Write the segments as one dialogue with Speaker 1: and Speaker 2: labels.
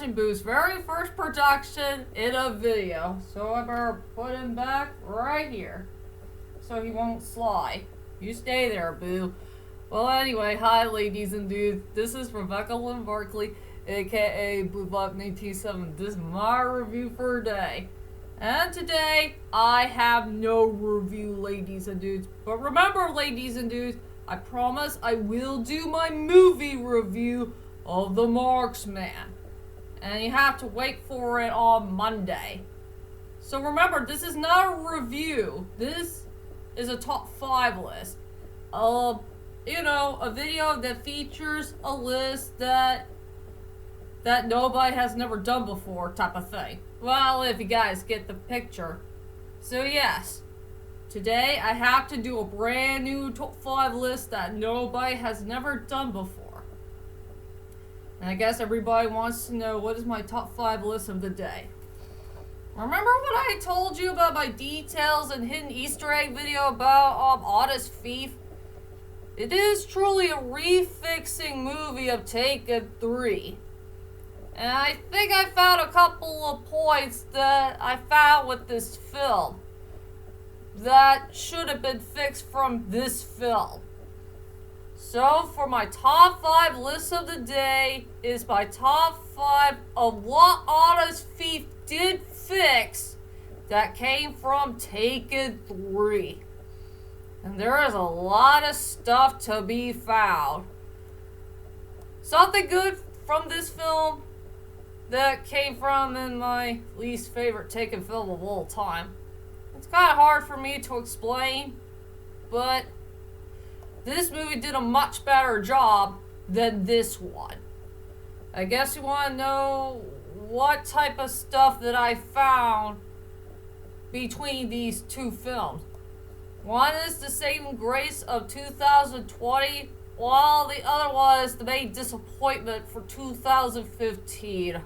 Speaker 1: Majin Buu's very first production in a video. So I better put him back right here so he won't slide. You stay there, Boo. Well, anyway, hi ladies and dudes. This is Rebecca Lynn Barkley, aka BlueBlock187. This is my review for today. And today, I have no review, ladies and dudes. But remember, ladies and dudes, I promise I will do my movie review of The Marksman. And you have to wait for it on Monday. So remember, this is not a review. This is a top 5 list. A video that features a list that nobody has never done before type of thing. Well, if you guys get the picture. So yes, today I have to do a brand new top 5 list that nobody has never done before. And I guess everybody wants to know what is my top 5 list of the day. Remember what I told you about my details and hidden Easter egg video about Honest Thief? It is truly a refixing movie of Taken 3. And I think I found a couple of points that I found with this film that should have been fixed from this film. So for my top 5 list of the day is my top 5 of what Honest Thief did fix that came from Taken 3. And there is a lot of stuff to be found. Something good from this film that came from in my least favorite Taken film of all time. It's kind of hard for me to explain, but this movie did a much better job than this one. I guess you want to know what type of stuff that I found between these two films. One is The Saving Grace of 2020, while the other one is the main disappointment for 2015.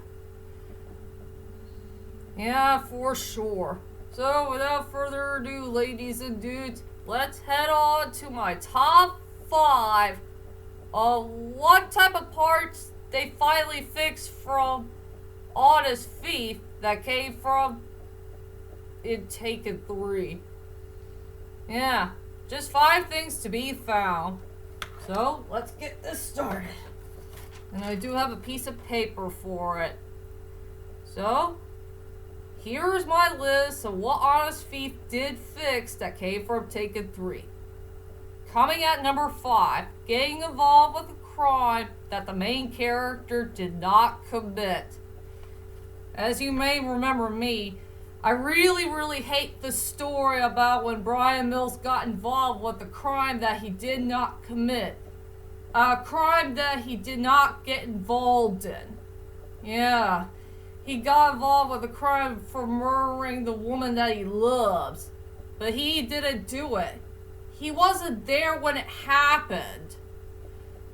Speaker 1: Yeah, for sure. So without further ado, ladies and dudes, let's head on to my top 5 of what type of parts they finally fixed from Honest Thief that came from in Taken 3. Yeah, just 5 things to be found. So let's get this started. And I do have a piece of paper for it. So here's my list of what Honest Thief did fix that came from Taken 3. Coming at number 5, getting involved with a crime that the main character did not commit. As you may remember me, I really hate the story about when Brian Mills got involved with a crime that he did not commit. A crime that he did not get involved in. Yeah. He got involved with a crime for murdering the woman that he loves. But he didn't do it. He wasn't there when it happened.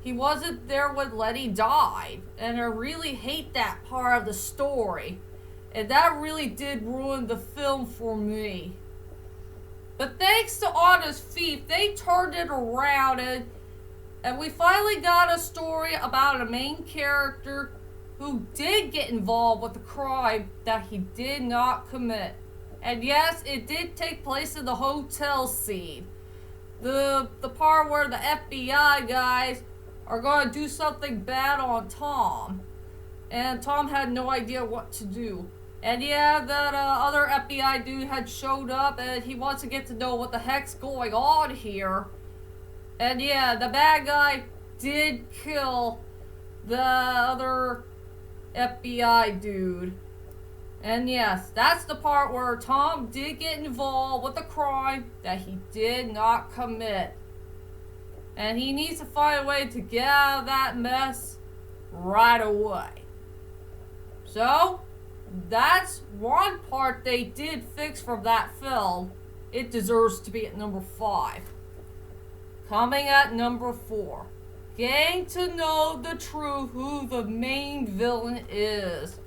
Speaker 1: He wasn't there when Letty died. And I really hate that part of the story. And that really did ruin the film for me. But thanks to Honest Thief, they turned it around and we finally got a story about a main character who did get involved with a crime that he did not commit. And yes, it did take place in the hotel scene. The part where the FBI guys are going to do something bad on Tom. And Tom had no idea what to do. And yeah, that other FBI dude had showed up and he wants to get to know what the heck's going on here. And yeah, the bad guy did kill the other FBI dude. And yes, that's the part where Tom did get involved with a crime that he did not commit. And he needs to find a way to get out of that mess right away. So that's one part they did fix from that film. It deserves to be at number 5. Coming at number 4. Getting to know the truth who the main villain is.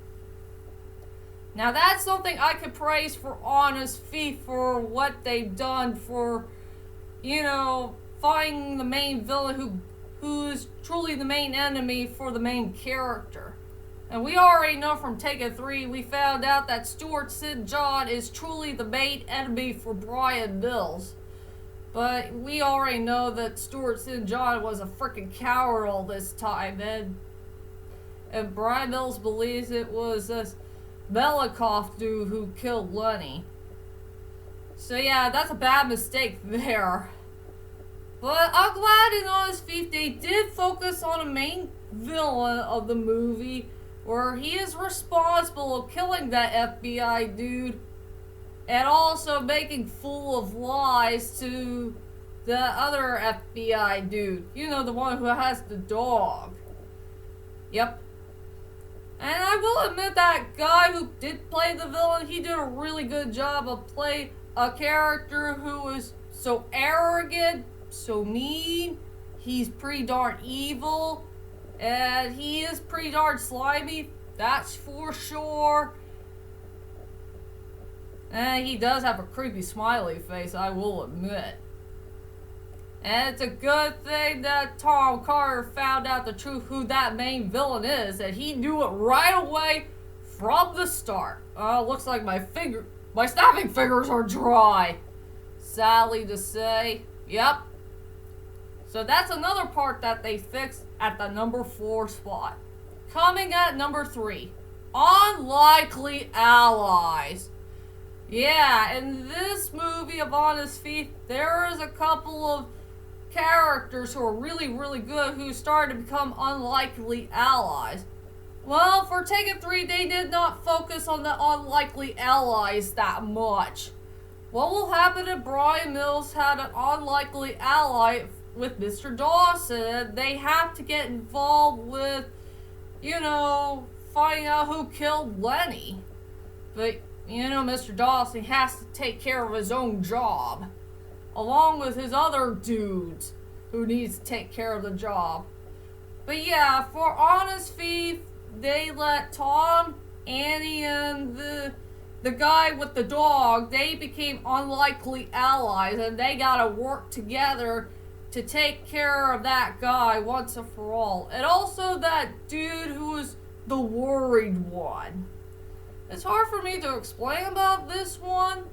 Speaker 1: Now that's something I could praise for Honest Thief for what they've done for, finding the main villain who is truly the main enemy for the main character. And we already know from Taken 3, we found out that Stuart St. John is truly the main enemy for Brian Mills. But we already know that Stuart St. John was a freaking coward all this time, and Brian Mills believes it was this Melikoff dude who killed Lenny. So yeah, that's a bad mistake there. But I'm glad in Honest Thief they did focus on a main villain of the movie, where he is responsible of killing that FBI dude and also making full of lies to the other FBI dude. You know, the one who has the dog. Yep. And I will admit that guy who did play the villain, he did a really good job of playing a character who was so arrogant, so mean, he's pretty darn evil, and he is pretty darn slimy, that's for sure. And he does have a creepy smiley face, I will admit. And it's a good thing that Tom Carter found out the truth who that main villain is, and he knew it right away from the start. Looks like my snapping fingers are dry. Sadly to say. Yep. So that's another part that they fixed at the number 4 spot. Coming at number 3. Unlikely allies. Yeah, in this movie of Honest Thief, there is a couple of characters who are really, really good who started to become unlikely allies. Well, for Taken 3, they did not focus on the unlikely allies that much. What will happen if Brian Mills had an unlikely ally with Mr. Dawson? They have to get involved with, you know, finding out who killed Lenny. But, you know, Mr. Dawson has to take care of his own job, along with his other dudes who needs to take care of the job. But yeah, for Honest Thief, they let Tom, Annie, and the guy with the dog, they became unlikely allies, and they gotta work together to take care of that guy once and for all. And also that dude who was the worried one. It's hard for me to explain about this one,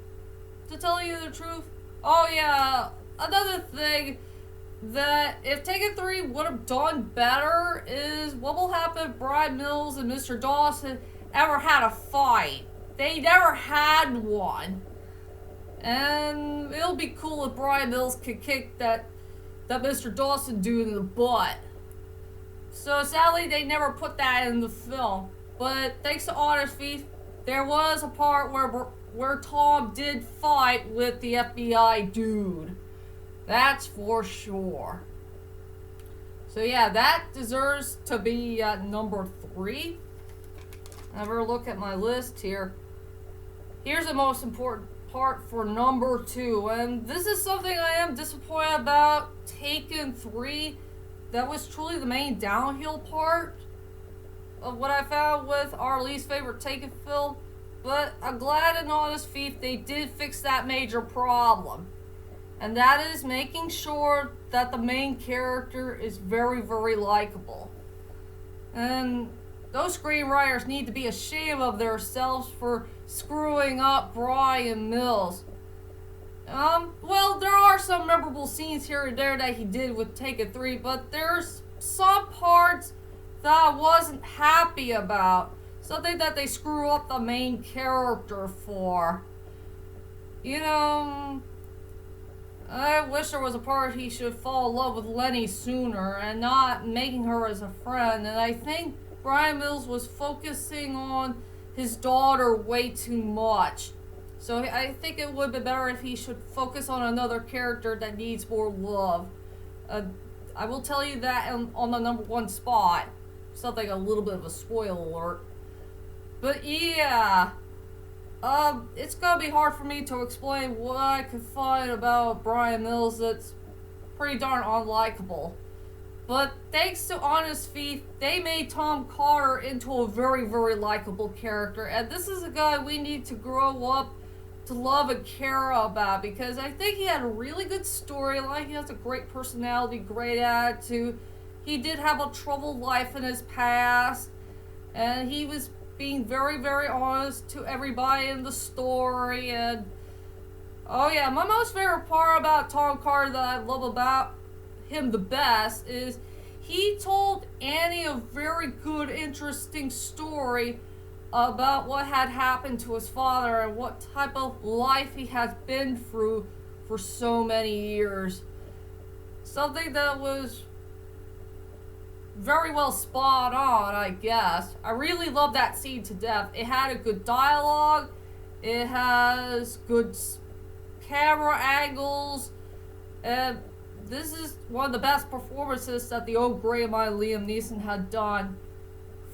Speaker 1: to tell you the truth. Oh yeah, another thing that if Taken 3 would have done better is what will happen if Brian Mills and Mr. Dawson ever had a fight. They never had one. And it'll be cool if Brian Mills could kick that Mr. Dawson dude in the butt. So sadly they never put that in the film. But thanks to Honest Thief, there was a part where Tom did fight with the FBI dude. That's for sure. So yeah, that deserves to be number 3. Have a look at my list here. Here's the most important part for number 2. And this is something I am disappointed about Taken 3. That was truly the main downhill part of what I found with our least favorite Taken film. But I'm glad in Honest Thief they did fix that major problem. And that is making sure that the main character is very, very likable. And those screenwriters need to be ashamed of themselves for screwing up Brian Mills. Well, there are some memorable scenes here and there that he did with Taken 3, but there's some parts that I wasn't happy about. Something that they screw up the main character for. You know, I wish there was a part he should fall in love with Lenny sooner and not making her as a friend. And I think Brian Mills was focusing on his daughter way too much. So I think it would be better if he should focus on another character that needs more love. I will tell you that on the number 1 spot. Something a little bit of a spoiler alert. But yeah, it's gonna be hard for me to explain what I could find about Brian Mills that's pretty darn unlikable. But thanks to Honest Thief, they made Tom Carter into a very, very likable character. And this is a guy we need to grow up to love and care about, because I think he had a really good storyline. He has a great personality, great attitude. He did have a troubled life in his past. and he was being very, very honest to everybody in the story. And oh yeah, my most favorite part about Tom Carter that I love about him the best is he told Annie a very good, interesting story about what had happened to his father and what type of life he has been through for so many years. Something that was very well spot on, I guess. I really love that scene to death. It had a good dialogue, it has good camera angles, and this is one of the best performances that the old gray mind Liam Neeson had done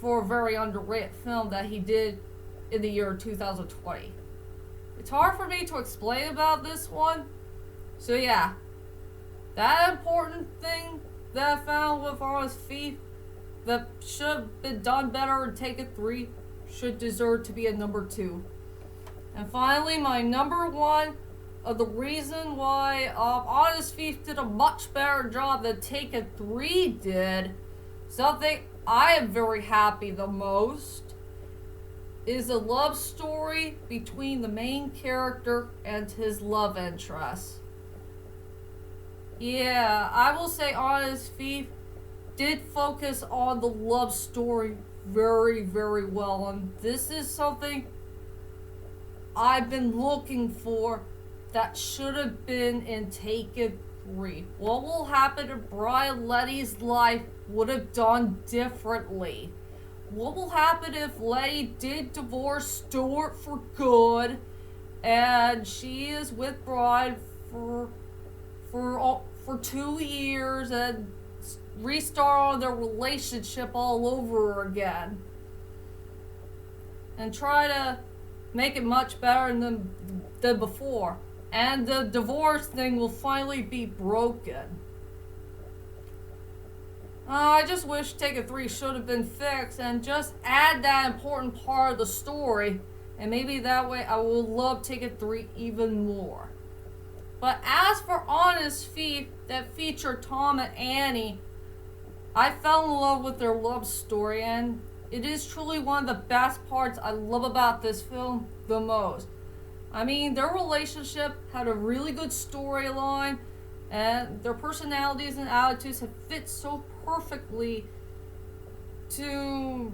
Speaker 1: for a very underrated film that he did in the year 2020. It's hard for me to explain about this one. So yeah, that important thing that I found with Honest Thief that should have been done better in Taken 3 should deserve to be a number 2. And finally, my number 1 of the reason why Honest Thief did a much better job than Taken 3 did, something I am very happy the most, is a love story between the main character and his love interest. Yeah, I will say Honest Thief did focus on the love story very, very well, and this is something I've been looking for that should have been in Taken 3. What will happen if Brian Letty's life would have done differently? What will happen if Letty did divorce Stuart for good and she is with Brian for 2 years and restart on their relationship all over again and try to make it much better than before, and the divorce thing will finally be broken. I just wish Taken 3 should have been fixed and just add that important part of the story, and maybe that way I will love Taken 3 even more. But as for Honest Thief that featured Tom and Annie, I fell in love with their love story, and it is truly one of the best parts I love about this film the most. I mean, their relationship had a really good storyline, and their personalities and attitudes have fit so perfectly to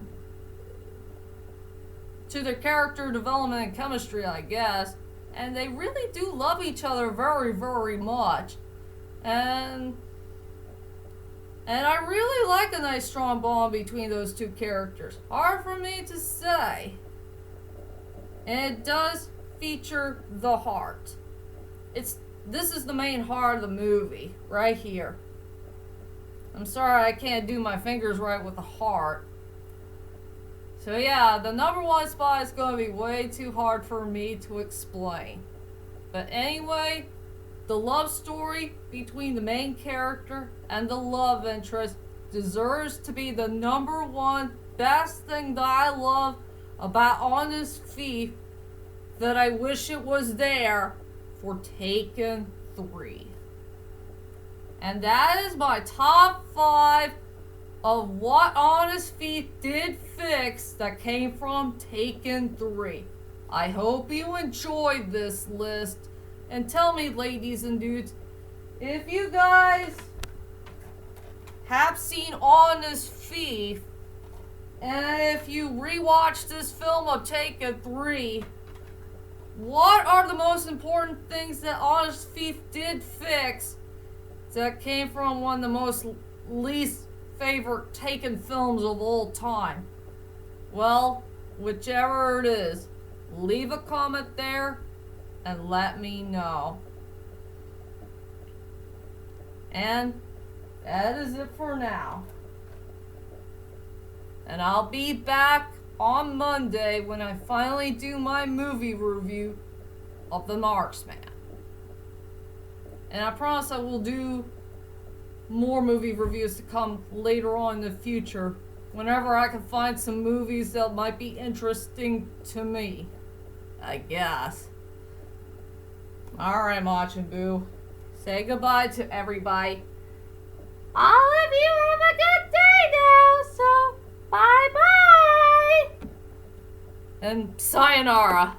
Speaker 1: their character development and chemistry, I guess. And they really do love each other very, very much. And I really like a nice strong bond between those two characters. Hard for me to say. And it does feature the heart. This is the main heart of the movie, right here. I'm sorry I can't do my fingers right with the heart. So yeah, the number 1 spot is going to be way too hard for me to explain. But anyway, the love story between the main character and the love interest deserves to be the number 1 best thing that I love about Honest Thief that I wish it was there for Taken 3. And that is my top 5 of what Honest Thief did fix that came from Taken 3. I hope you enjoyed this list. And tell me, ladies and dudes, if you guys have seen Honest Thief, and if you rewatch this film of Taken 3, what are the most important things that Honest Thief did fix that came from one of the most least favorite Taken films of all time? Well, whichever it is, leave a comment there and let me know. And that is it for now. And I'll be back on Monday when I finally do my movie review of The Marksman. And I promise I will do more movie reviews to come later on in the future, whenever I can find some movies that might be interesting to me, I guess. Alright, Majin Buu. Say goodbye to everybody. All of you have a good day now, so bye-bye! and sayonara.